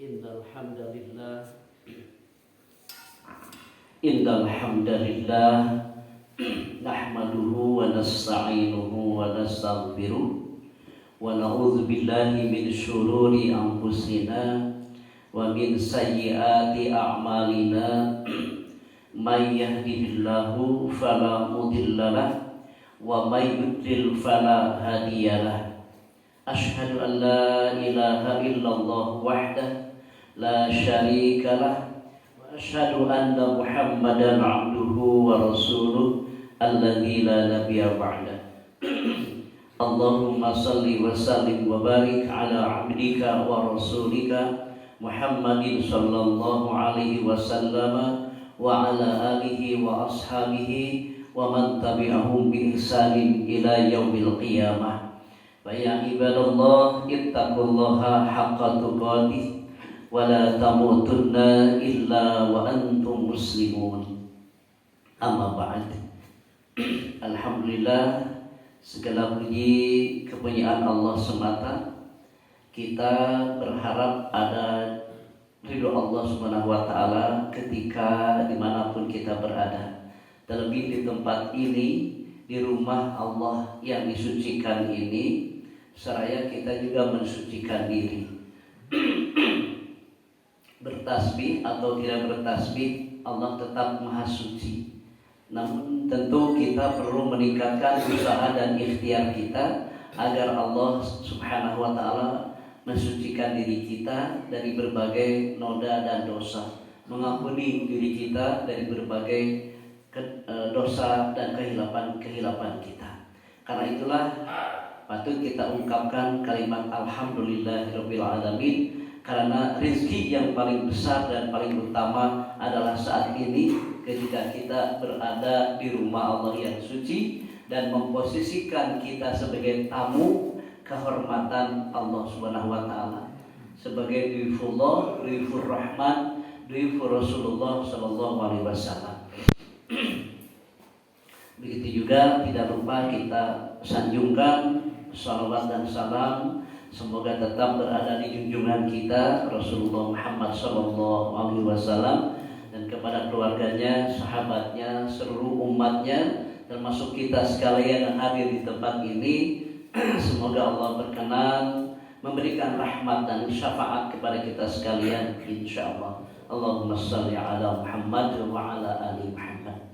Innal hamdalillah Innal hamdalillah nahmaduhu wa nasta'inuhu wa nastaghfiruh wa na'udzu billahi min syururi anfusina wa min sayyiati a'malina may yahdihillahu fala mudhillalah wa may yudlil fala hadiyalah. Asyhadu an la ilaha illallah wahdah la syarikalah wa asyhadu anna Muhammadan abduhu wa rasuluh alladzi la nabiyya ba'da. Allahumma salli wa sallim wa barik ala abdika wa rasulika Muhammadin sallallahu alaihi wasallam wa ala alihi wa ashabihi wa man tabi'ahum bi ihsanin ila yaumil qiyamah. Ya ibadallah ittaqullaha haqqa tuqatih wa la tamutunna illa wa antum muslimun. Amma ba'd. Alhamdulillah, segala puji kepunyaan Allah semata. Kita berharap ada ridho Allah Subhanahu wa taala ketika dimanapun kita berada. Terlebih di tempat ini, di rumah Allah yang disucikan ini, seraya kita juga mensucikan diri. Bertasbih atau tidak bertasbih, Allah tetap maha suci. Namun tentu kita perlu meningkatkan usaha dan ikhtiar kita agar Allah Subhanahu wa taala mensucikan diri kita dari berbagai noda dan dosa, mengampuni diri kita dari berbagai dosa dan kehilapan kita. Karena itulah patut kita ungkapkan kalimat alhamdulillahirabbil alamin, karena rezeki yang paling besar dan paling utama adalah saat ini ketika kita berada di rumah Allah yang suci dan memposisikan kita sebagai tamu kehormatan Allah Subhanahu wa taala, sebagai duifullah, duifur rahman, duifur Rasulullah sallallahu alaihi wasallam. Begitu juga tidak lupa kita sanjungkan salawat dan salam semoga tetap berada di junjungan kita Rasulullah Muhammad sallallahu alaihi wasallam dan kepada keluarganya, sahabatnya, seluruh umatnya, termasuk kita sekalian yang hadir di tempat ini. Semoga Allah berkenan memberikan rahmat dan syafaat kepada kita sekalian, insyaallah. Allahumma shalli ala Muhammad wa ala ali Muhammad.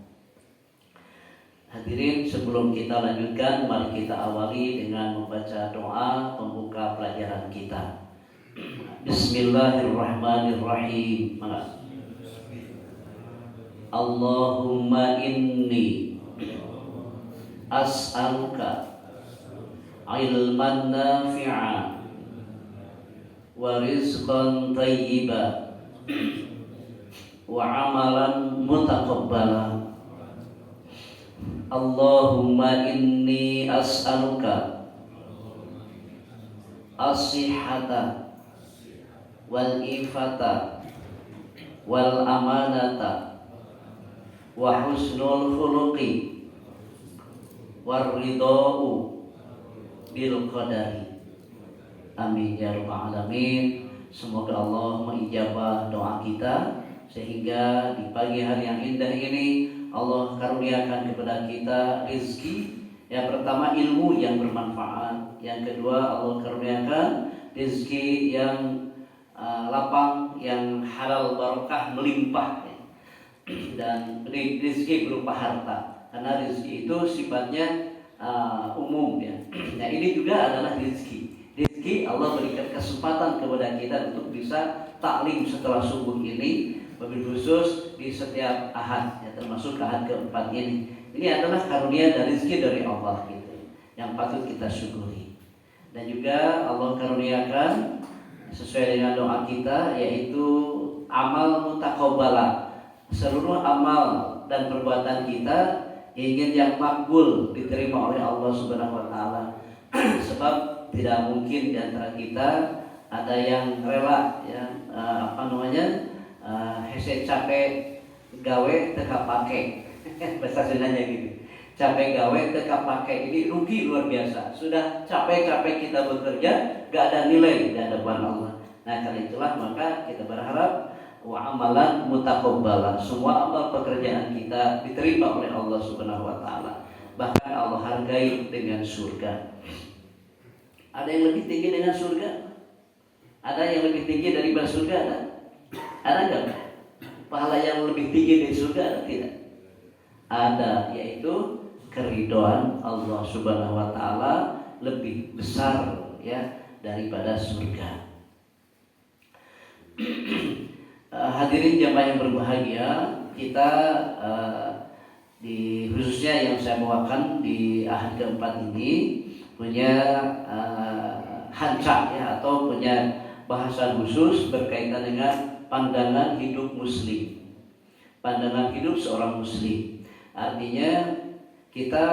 Hadirin, sebelum kita lanjutkan, mari kita awali dengan membaca doa pembuka pelajaran kita. Bismillahirrahmanirrahim. Allahumma inni as'aluka ilman nafi'a wa rizqan thayyiba wa amalan mutaqabbala. Allahumma inni as'aluka as-sihhata wal ifata wal amanata wa husnul khuluqi war ridau bil qadari. Amin ya rabbal alamin. Semoga Allah mengijabah doa kita sehingga di pagi hari yang indah ini Allah karuniakan kepada kita rezeki. Yang pertama ilmu yang bermanfaat, yang kedua Allah karuniakan rezeki yang lapang, yang halal barokah melimpah, dan rezeki berupa harta. Karena rezeki itu sifatnya umum ya. Nah ini juga adalah rezeki. Rezeki Allah berikan kesempatan kepada kita untuk bisa taklim setelah subuh ini, wabil khusus di setiap ahad ya, termasuk ahad keempat ini. Ini adalah karunia dan rezeki dari Allah gitu, yang patut kita syukuri. Dan juga Allah karuniakan sesuai dengan doa kita, yaitu amal mutaqabbala. Seluruh amal dan perbuatan kita ingin yang makbul, diterima oleh Allah Subhanahu wa taala. Sebab tidak mungkin di antara kita ada yang rela ya hese capek gawe teka pake bahasa Sundanya gitu. Capek gawe teka pake ini rugi luar biasa. Sudah capek-capek kita bekerja, gak ada nilai di hadapan Allah. Nah, karena itulah maka kita berharap wa amalan mutaqabbalan, semua amal pekerjaan kita diterima oleh Allah Subhanahu wa taala. Bahkan Allah hargai dengan surga. Ada yang lebih tinggi dengan surga? Ada yang lebih tinggi daripada surga? Ada enggak? Pahala yang lebih tinggi dari surga ada tidak? Ada, yaitu keridhaan Allah Subhanahu wa taala lebih besar ya daripada surga. Hadirin jamaah yang berbahagia, kita di khususnya yang saya bawakan di ahad keempat ini punya hancak ya, atau punya bahasan khusus berkaitan dengan pandangan hidup muslim, pandangan hidup seorang muslim. Artinya kita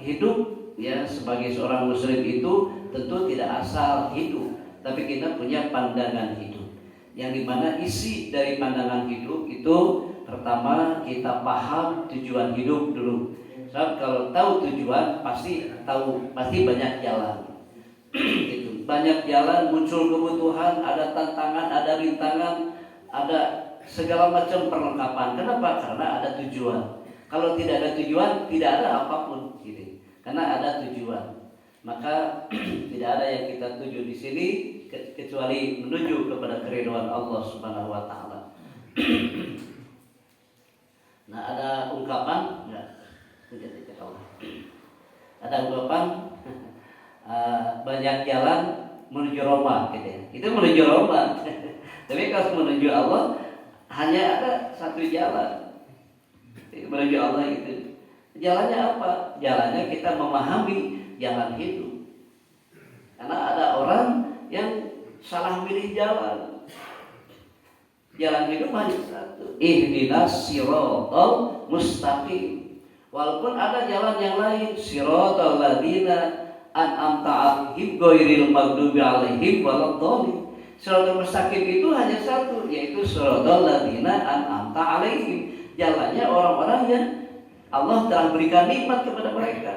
hidup ya sebagai seorang muslim itu tentu tidak asal hidup, tapi kita punya pandangan hidup. Yang dimana isi dari pandangan hidup itu pertama kita paham tujuan hidup dulu. Sebab kalau tahu tujuan pasti banyak jalan. Gitu. Banyak jalan, muncul kebutuhan, ada tantangan, ada rintangan, ada segala macam perlengkapan. Kenapa? Karena ada tujuan. Kalau tidak ada tujuan, tidak ada apapun. Gitu. Karena ada tujuan. Maka tidak ada yang kita tuju di sini kecuali menuju kepada keridhaan Allah Subhanahu wa taala. Nah, ada ungkapan enggak? Ada ungkapan banyak jalan menuju Roma gitu ya. Itu menuju Roma. Tapi kalau menuju Allah hanya ada satu jalan. Menuju Allah itu. Jalannya apa? Jalannya kita memahami jalan hidup. Karena ada orang yang salah milih jalan. Jalan hidup hanya satu. Ihdinas siratal mustaqim. Walaupun ada jalan yang lain, siratal ladzina an'amta 'alaihim ghairil maghdubi 'alaihim waladdallin. Siratal mustaqim itu hanya satu, yaitu siratal ladzina an'amta 'alaihim. Jalannya orang-orang yang Allah telah berikan nikmat kepada mereka.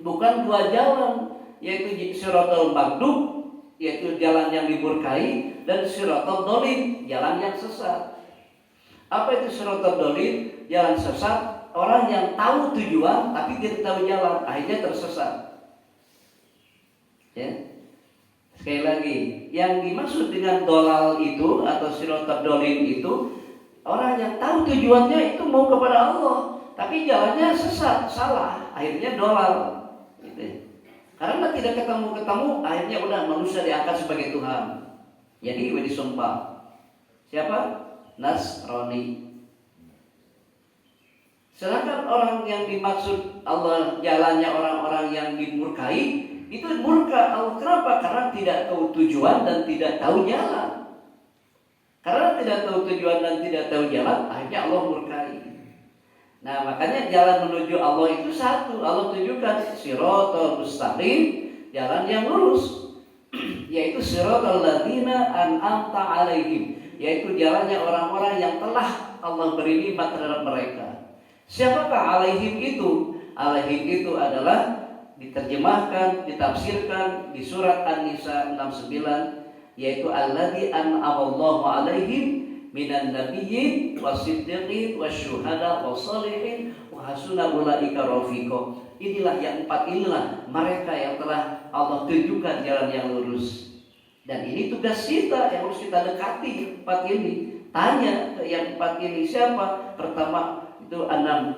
Bukan dua jalan, yaitu siratal maghdub, yaitu jalan yang dimurkai, dan siratal dhalin, jalan yang sesat. Apa itu siratal dhalin? Jalan sesat, orang yang tahu tujuan tapi tidak tahu jalan, akhirnya tersesat. Ya. Sekali lagi, yang dimaksud dengan dolal itu atau siratal dhalin itu orang yang tahu tujuannya itu mau kepada Allah, tapi jalannya sesat, salah, akhirnya dolal. Gitu. Karena tidak ketemu, akhirnya udah manusia diangkat sebagai Tuhan. Jadi disumpah. Siapa? Nasrani. Sedangkan orang yang dimaksud Allah jalannya orang-orang yang dimurkai, itu murka Allah. Kenapa? Karena tidak tahu tujuan dan tidak tahu jalan. Karena tidak tahu tujuan dan tidak tahu jalan, akhirnya Allah murkai. Nah, makanya jalan menuju Allah itu satu. Allah tunjukkan siratal mustaqim, jalan yang lurus, yaitu siratal ladzina an'amta 'alaihim, yaitu jalannya orang-orang yang telah Allah beri nikmat terhadap mereka. Siapakah 'alaihim itu? 'Alaihim itu adalah diterjemahkan, ditafsirkan di surat An-Nisa 69, yaitu alladzi an'amallahu 'alaihim minan nabiyyin wasiddiqin wasyuhada wassalihin wa hasuna ulaika rafiqa. Inilah yang empat, inilah mereka yang telah Allah tunjukkan jalan yang lurus. Dan ini tugas kita yang harus kita dekati empat ini. Tanya ke yang empat ini siapa? Pertama itu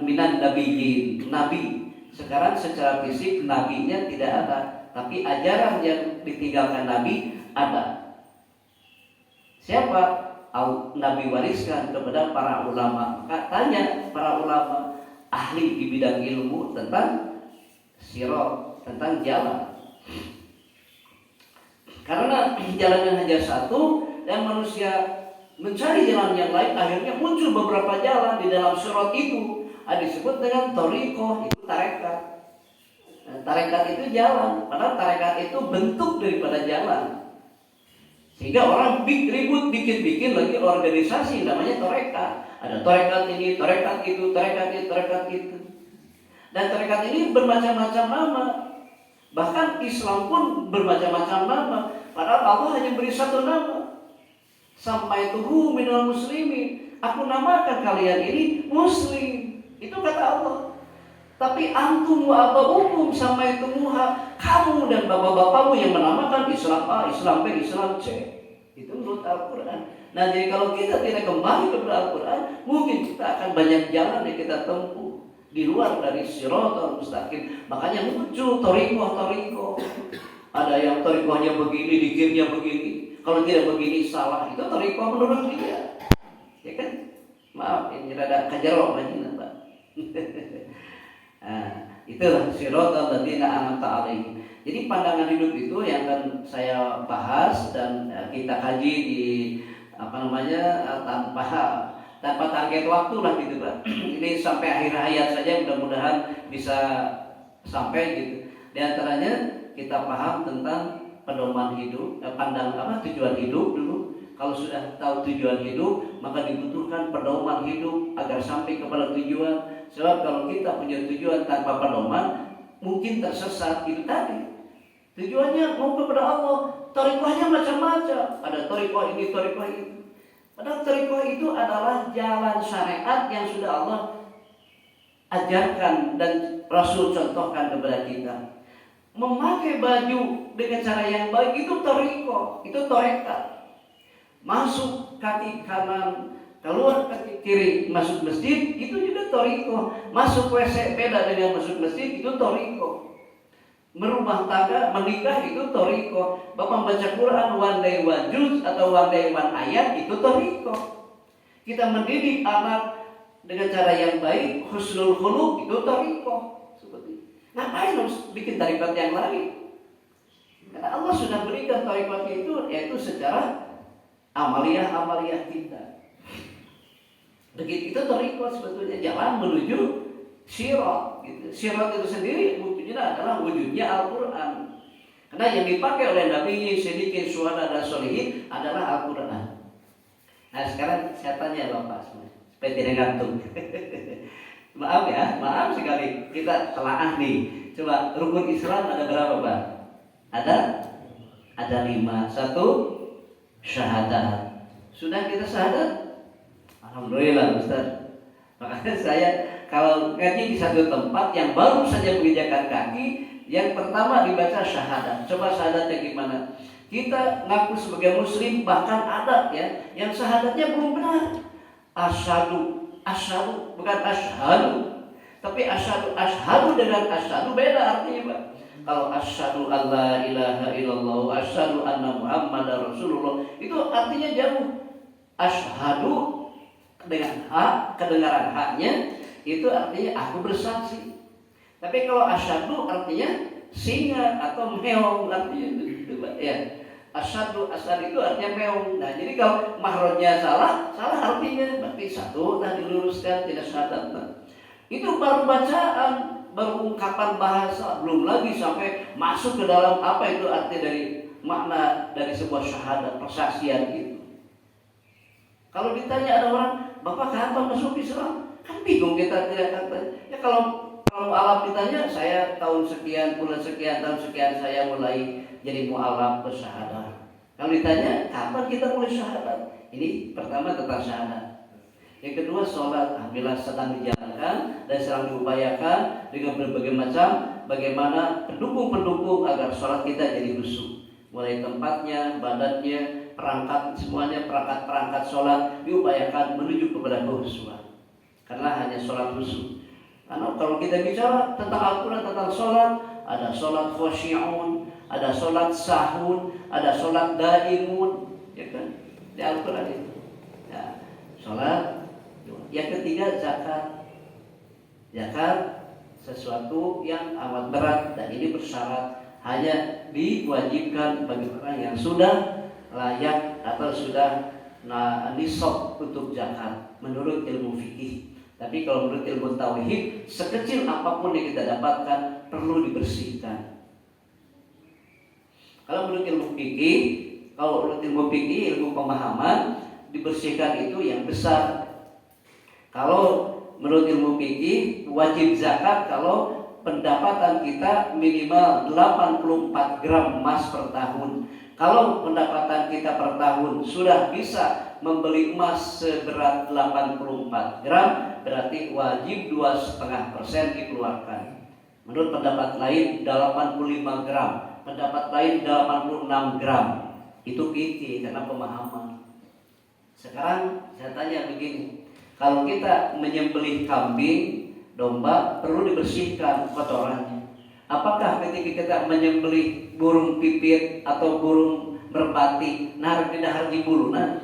minan nabiyyin, nabi. Sekarang secara fisik nabinya tidak ada, tapi ajaran yang ditinggalkan nabi ada. Siapa? Nabi wariskan kepada para ulama. Maka tanya para ulama ahli di bidang ilmu tentang sirat, tentang jalan. Karena jalannya hanya satu dan manusia mencari jalan yang lain, akhirnya muncul beberapa jalan di dalam sirat itu. Disebut dengan thariqah, itu tarekat. Tarekat itu jalan, padahal tarekat itu bentuk daripada jalan. Sehingga orang ribut bikin lagi organisasi namanya tarekat. Ada tarekat ini, tarekat itu, tarekat itu, tarekat itu. Dan tarekat ini bermacam-macam nama. Bahkan Islam pun bermacam-macam nama. Padahal Allah hanya beri satu nama. Sammaituhu minal muslimin. Aku namakan kalian ini Muslim. Itu kata Allah. Tapi antum wa abaukum sammaitumuha. Kamu dan bapak-bapakmu yang menamakan Islam A, Islam B, Islam C. Itu menurut Al-Quran. Nah, jadi kalau kita tidak kembali kepada Al-Quran, mungkin kita akan banyak jalan yang kita tempuh di luar dari Shiratal Mustaqim. Makanya muncul toriko. Ada yang torikohnya begini, dikirnya begini. Kalau tidak begini salah. Itu toriko menurut dia. Ya kan? Maaf, ini rada kajarok lagi, Pak. Nah, itulah Shiratal ladzina an'amta 'alaihim. Jadi pandangan hidup itu yang akan saya bahas dan kita kaji di tanpa target waktu lah gitu Pak. Ini sampai akhir hayat saja, mudah-mudahan bisa sampai gitu. Di antaranya kita paham tentang pedoman hidup, tujuan hidup dulu. Kalau sudah tahu tujuan hidup, maka dibutuhkan pedoman hidup agar sampai kepada tujuan. Sebab kalau kita punya tujuan tanpa pedoman, mungkin tersesat. Itu tadi tujuannya mau kepada Allah. Thariqahnya macam-macam. Ada thariqah ini, thariqah itu. Padahal thariqah itu adalah jalan syariat yang sudah Allah ajarkan dan Rasul contohkan kepada kita. Memakai baju dengan cara yang baik itu thariqah, itu thariqah. Masuk kaki kanan, keluar kaki kiri, masuk masjid, itu juga thariqah. Masuk WC beda dengan masuk masjid, itu thariqah. Merumah tangga, menikah, itu thariqah. Bapak baca Quran one day one juz atau one day one ayat, itu thariqah. Kita mendidik anak dengan cara yang baik, husnul khuluq, itu thariqah. Seperti ngapain harus bikin tarikat yang lain? Karena Allah sudah berikan tarikat itu, yaitu secara amaliyah kita. Begitu itu thariqah sebetulnya, jalan menuju sirat. Gitu. Sirat itu sendiri buktinya adalah wujudnya Al-Quran. Karena yang dipakai oleh Nabi, Siddiqin, Syuhada dan Sholihin adalah Al-Quran. Nah sekarang saya tanya Bapak semua, supaya tidak ngantuk. Maaf sekali kita telaah nih. Coba rukun Islam ada berapa Pak? Ada 5. 1 syahadat. Sudah kita syahadat? Alhamdulillah Ustaz. Makanya saya kalau ngaji di satu tempat yang baru saja menginjakan kaki, yang pertama dibaca syahadat. Coba syahadatnya gimana? Kita ngaku sebagai muslim, bahkan ada ya yang syahadatnya belum benar. Asyhadu, bukan asyhadu. Tapi asyhadu dengan asyhadu beda artinya, Pak. Kalau asyhadu alla ilaha illallah, asyhadu anna muhammadar rasulullah, itu artinya jauh. Asyhadu dengan hak, kedengaran haknya, itu artinya aku bersaksi. Tapi kalau asyhadu artinya singa atau meong, artinya itu ya. Asyhadu itu artinya meong. Nah, jadi kalau mahrojnya salah artinya. Berarti satu tadi diluruskan, tidak syahadat. Nah, itu baru bacaan, baru ungkapan bahasa, belum lagi sampai masuk ke dalam apa itu arti dari makna dari sebuah syahadat, persaksian itu. Kalau ditanya ada orang, Bapak kapan masuk Islam? Kan bingung kita tidak kata. Ya kalau mu'alaf ditanya, saya tahun sekian, bulan sekian, tahun sekian saya mulai jadi mu'alaf bersyahadat. Kalau ditanya, kapan kita mulai syahadat? Ini pertama tentang syahadat. Yang kedua, sholat. Alhamdulillah sedang dijalankan dan sedang diupayakan dengan berbagai macam bagaimana pendukung-pendukung agar sholat kita jadi khusyuk. Mulai tempatnya, badannya, perangkat semuanya, perangkat sholat diupayakan menuju kepada khusyuan. Karena hanya sholat khusyuk. Karena kalau kita bicara tentang Al-Quran, tentang sholat, ada sholat khosyi'un, ada sholat sahun, ada sholat daimun, ya kan? Di Al-Quran itu. Ya, sholat. Yang ketiga zakat. Zakat sesuatu yang amat berat dan ini bersyarat hanya diwajibkan bagi orang yang sudah layak atau sudah nisab untuk zakat menurut ilmu fikih. Tapi kalau menurut ilmu tauhid, sekecil apapun yang kita dapatkan perlu dibersihkan. Kalau menurut ilmu fikih, ilmu pemahaman, dibersihkan itu yang besar. Kalau menurut ilmu fikih, wajib zakat kalau pendapatan kita minimal 84 gram emas per tahun. Kalau pendapatan kita per tahun sudah bisa membeli emas seberat 84 gram, berarti wajib 2,5% dikeluarkan. Menurut pendapat lain 85 gram, pendapat lain 86 gram. Itu fikih karena pemahaman. Sekarang saya tanya begini, kalau kita menyembelih kambing, domba, perlu dibersihkan kotorannya. Apakah ketika kita menyembelih burung pipit atau burung merpati, naruh di dahar di bulunan,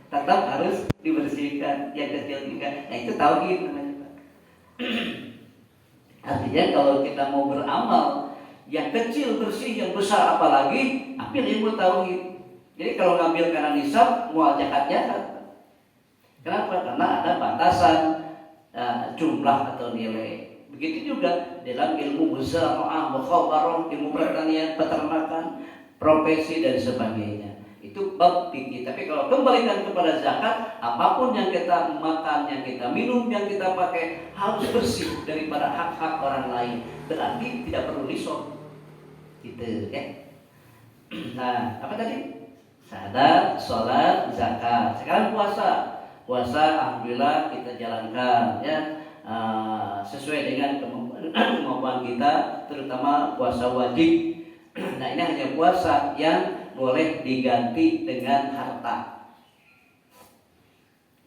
tetap harus dibersihkan yang kecil juga. Nah itu tauhid namanya. Artinya kalau kita mau beramal, yang kecil bersih, yang besar apalagi, ambil ilmu tauhid. Jadi kalau ngambil karena nisab, mau jahat-jahat. Kenapa? Karena ada batasan jumlah atau nilai. Begitu juga dalam ilmu muzara'ah, mukhabarah, ilmu pertanian, peternakan, profesi dan sebagainya. Itu bab fikih. Tapi kalau kembalikan kepada zakat, apapun yang kita makan, yang kita minum, yang kita pakai harus bersih daripada hak-hak orang lain. Berarti tidak perlu nisab. Gitu kan? Nah, apa tadi? Syahadat, sholat, zakat. Sekarang puasa. Puasa alhamdulillah kita jalankan ya. Sesuai dengan kemampuan kita, terutama puasa wajib. Nah ini hanya puasa yang boleh diganti dengan harta.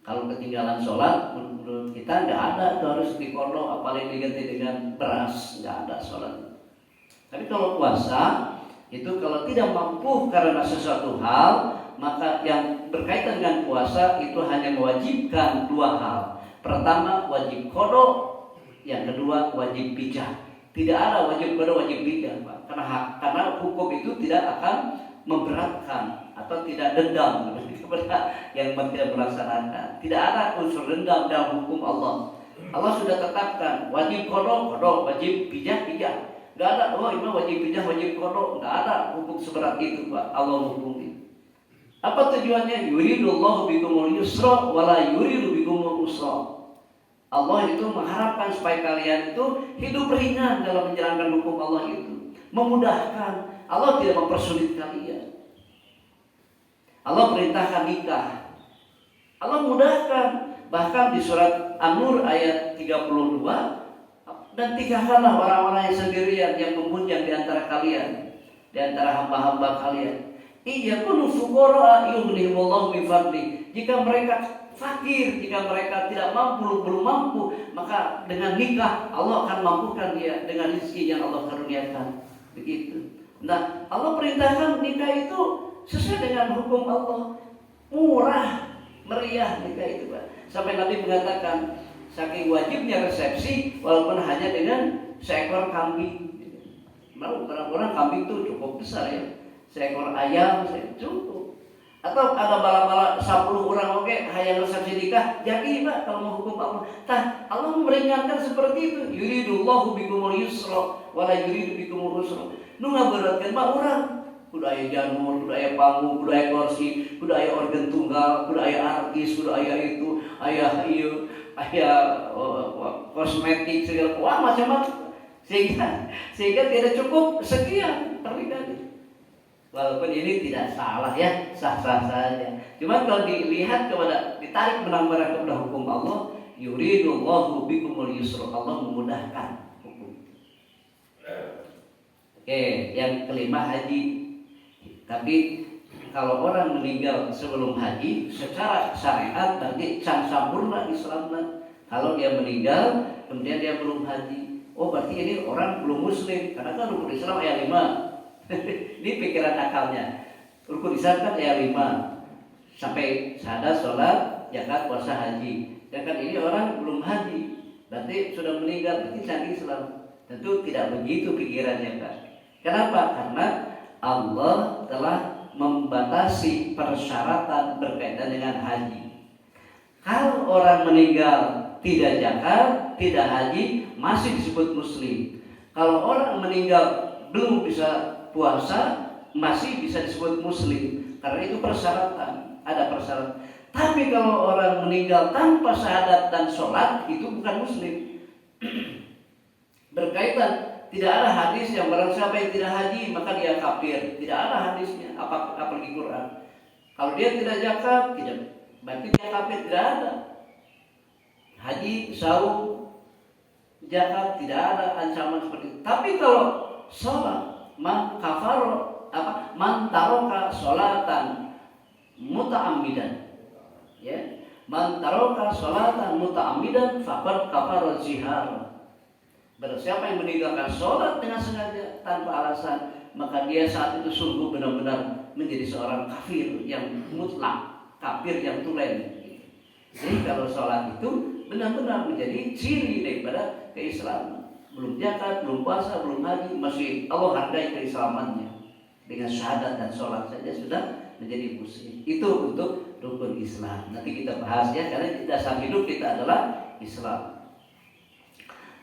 Kalau ketinggalan sholat, menurut kita nggak ada, itu harus dikodok, apalagi diganti dengan beras, nggak ada sholat. Tapi kalau puasa itu kalau tidak mampu karena sesuatu hal, maka yang berkaitan dengan puasa itu hanya mewajibkan dua hal. Pertama wajib kodok, yang kedua wajib pijah. Tidak ada wajib kodok, wajib pijah, Pak. Karena hukum itu tidak akan memberatkan atau tidak dendam kepada yang tidak melaksanakan. Tidak ada unsur dendam dalam hukum Allah. Allah sudah tetapkan wajib kodok, kodok, wajib pijah, pijah. Tidak ada, oh ini wajib pijah, wajib kodok. Tidak ada hukum seberat itu, Pak. Allah hukumi. Apa tujuannya? Yuridullahu bikumul yusra wala yuridu bikumul usra. Allah itu mengharapkan supaya kalian itu hidup ringan dalam menjalankan hukum Allah itu, memudahkan. Allah tidak mempersulit kalian. Allah perintahkan nikah, Allah mudahkan. Bahkan di surat An-Nur ayat 32, dan nikahkanlah orang-orang yang sendirian, yang membujang di antara kalian, di antara hamba-hamba kalian. Iyakunu fuqara yughnihimullahu min fadli. Jika mereka fakir, jika mereka tidak mampu, belum mampu, maka dengan nikah Allah akan mampukan dia dengan rezeki yang Allah karuniakan. Begitu. Nah, Allah perintahkan nikah itu sesuai dengan hukum Allah. Murah, meriah nikah itu, Pak. Sampai Nabi mengatakan saking wajibnya resepsi walaupun hanya dengan seekor kambing. Mau orang-orang kambing itu cukup besar ya. Seekor ayam cukup. Atau ada bala-bala 10 orang oke, hayang resepsi nikah, jadi Pak kalau mau hukum Allah. Tah, Allah meringankan seperti itu. Yuridullahu bikumul yusra wala yuridu bikumul usra. Nu ngaberatkeun mah urang. Kudu aya janur, kudu aya panggung, kudu aya kursi, kudu aya organ tunggal, kudu aya artis, kudu aya itu, aya ieu, aya kosmetik segala macam-macam. Sehingga tidak cukup sekian pernikahan. Walaupun ini tidak salah ya, sah-sah saja. Cuma kalau dilihat kepada, ditarik benang-benang kepada hukum Allah, yuridullahu bikumul yusra, Allah memudahkan hukum. Oke, yang kelima haji. Tapi kalau orang meninggal sebelum haji, secara syariat nanti can sempurna Islamnya. Kalau dia meninggal kemudian dia belum haji, oh berarti ini orang belum muslim, karena kan rukun Islam ayat 5. Ini pikiran akalnya. Rukun Islam kan ayat 5 sampai syahadat, sholat, zakat, puasa, haji. Dan kan ini orang belum haji, berarti sudah meninggal, berarti canggih Islam. Tentu tidak begitu pikirannya, Pak. Kenapa? Karena Allah telah membatasi persyaratan berkaitan dengan haji. Kalau orang meninggal tidak zakat, tidak haji, masih disebut muslim. Kalau orang meninggal belum bisa puasa, masih bisa disebut muslim. Karena itu persyaratan, ada persyaratan. Tapi kalau orang meninggal tanpa syahadat dan sholat, itu bukan muslim. berkaitan. Tidak ada hadis yang barang siapa yang tidak haji maka dia kafir. Tidak ada hadisnya, apalagi Quran. Kalau dia tidak zakat, tidak berarti dia kafir. Tidak ada. Haji, saum, zakat, tidak ada ancaman seperti itu. Tapi kalau sholat, man taroka sholatan muta'ammidan, ya, man taroka sholatan muta'ammidan faqad kafara zihar. Barang siapa yang meninggalkan sholat dengan sengaja tanpa alasan, maka dia saat itu sungguh benar-benar menjadi seorang kafir yang mutlak, kafir yang tulen. Jadi kalau sholat itu benar-benar menjadi ciri daripada keislaman. Belum zakat, belum puasa, belum haji, masih Allah hargai keislamannya. Dengan syahadat dan sholat saja sudah menjadi muslim. Itu untuk rukun Islam. Nanti kita bahas ya, karena dasar hidup kita adalah Islam.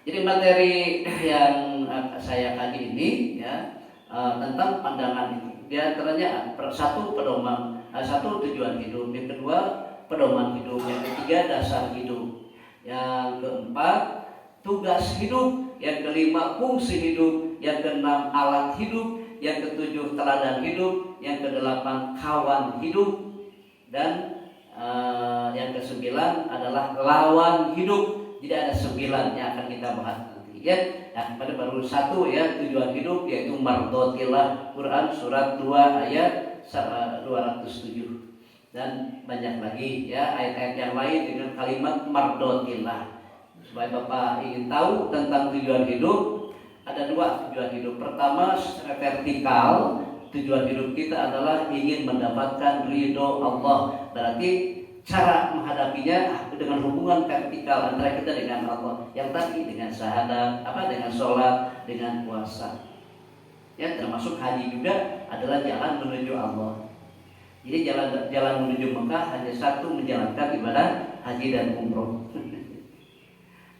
Jadi materi yang saya kaji ini ya tentang pandangan itu. Di antaranya satu tujuan hidup, yang kedua pedoman hidup, yang ketiga dasar hidup, yang keempat tugas hidup, yang kelima fungsi hidup, yang keenam alat hidup, yang ketujuh teladan hidup, yang kedelapan kawan hidup, dan yang kesembilan adalah lawan hidup. Jadi ada 9 yang akan kita bahas nanti ya. Nah, pada baru satu ya tujuan hidup, yaitu mardotillah, Quran surat 2 ayat 207. Dan banyak lagi ya ayat-ayat yang lain dengan kalimat mardotillah. Supaya Bapak ingin tahu tentang tujuan hidup, ada 2 tujuan hidup. Pertama secara vertikal, tujuan hidup kita adalah ingin mendapatkan ridho Allah. Berarti cara menghadapinya dengan hubungan vertikal antara kita dengan Allah. Yang tadi dengan syahadat, dengan sholat, dengan puasa. Ya, termasuk haji juga adalah jalan menuju Allah. Jadi jalan menuju Mekah hanya satu, menjalankan ibadah haji dan umroh.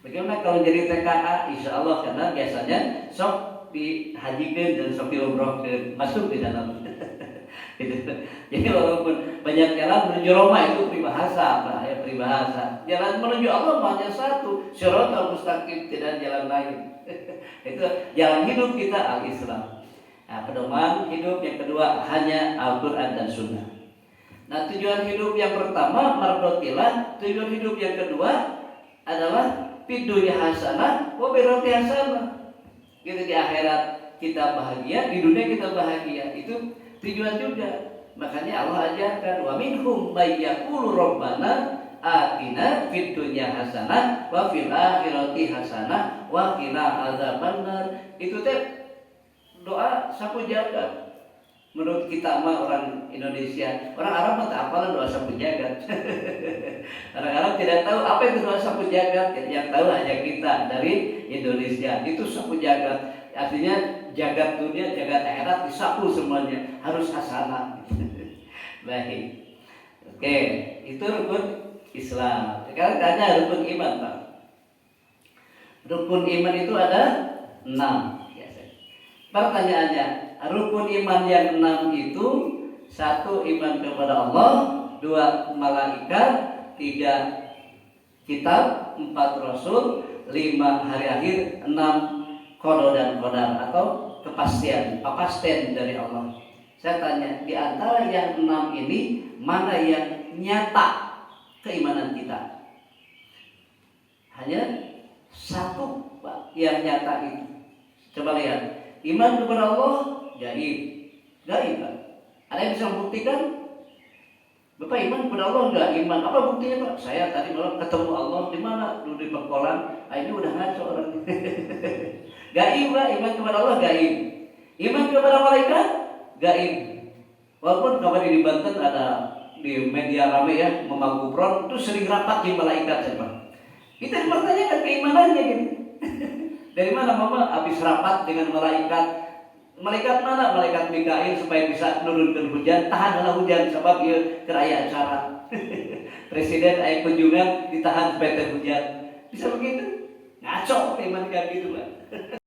Bagaimana kalau jadi TKA? Insya Allah, karena biasanya sok dihajikan dan sok diumrohkan, masuk di dalam. Gitu. Jadi walaupun banyak jalan menuju Roma itu peribahasa, Pak, ya peribahasa. Jalan menuju Allah hanya satu, syiratal mustaqim, tidak jalan lain. Itu jalan hidup kita al-Islam. Nah, pedoman hidup yang kedua hanya Al-Quran dan Sunnah. Nah, tujuan hidup yang pertama mardotillah, tujuan hidup yang kedua adalah fidunya hasanah, wa birroti hasanah. Gitu, di akhirat kita bahagia, di dunia kita bahagia. Itu tujuan juga. Makanya Allah ajarkan wa minhum may yaqulu rabbana atina fid dunya hasanah wa fil akhirati hasanah wa qina adzabannar. Itu teh doa sapu jagat. Menurut kita mah orang Indonesia, orang Arab mah tak apalah doa sapu jagat. Orang Arab tidak tahu apa itu doa sapu jagat. Yang tahu hanya kita dari Indonesia. Itu sapu jagat. Artinya jagat dunia, jagat akhirat disapu semuanya, harus hasanah. Baik. Oke, itu rukun Islam. Sekarang tanya rukun iman, Pak. Rukun iman itu ada 6. Pertanyaannya, rukun iman yang 6 itu 1 iman kepada Allah, 2 malaikat, 3 kitab, 4 rasul, 5 hari akhir, 6 qada dan qadar atau kepastian dari Allah. Saya tanya, di antara yang 6 ini mana yang nyata keimanan kita? Hanya 1, Pak, yang nyata itu. Coba lihat, iman kepada Allah gaib, Pak. Ada yang bisa membuktikan? Bapak iman kepada Allah enggak? Iman apa buktinya, Pak? Saya tadi malam ketemu Allah di mana? Dulu di Pengkolan. Ini udah ngaco orang. Gaib, Pak. Iman kepada Allah gaib. Iman kepada malaikat gaib. Walaupun kemarin di Banten ada di media rame ya, Mama Gubron itu sering rapat di malaikat, Pak. Kita dipertanyakan keimanannya gini. Dari mana Mama habis rapat dengan malaikat? Malaikat mana? Malaikat Mikail supaya bisa menurunkan hujan. Tahanlah hujan sebab dia keraya acara. Presiden ayat kunjungan ditahan supaya hujan. Bisa begitu? Ngaco iman kayak gitu, Pak.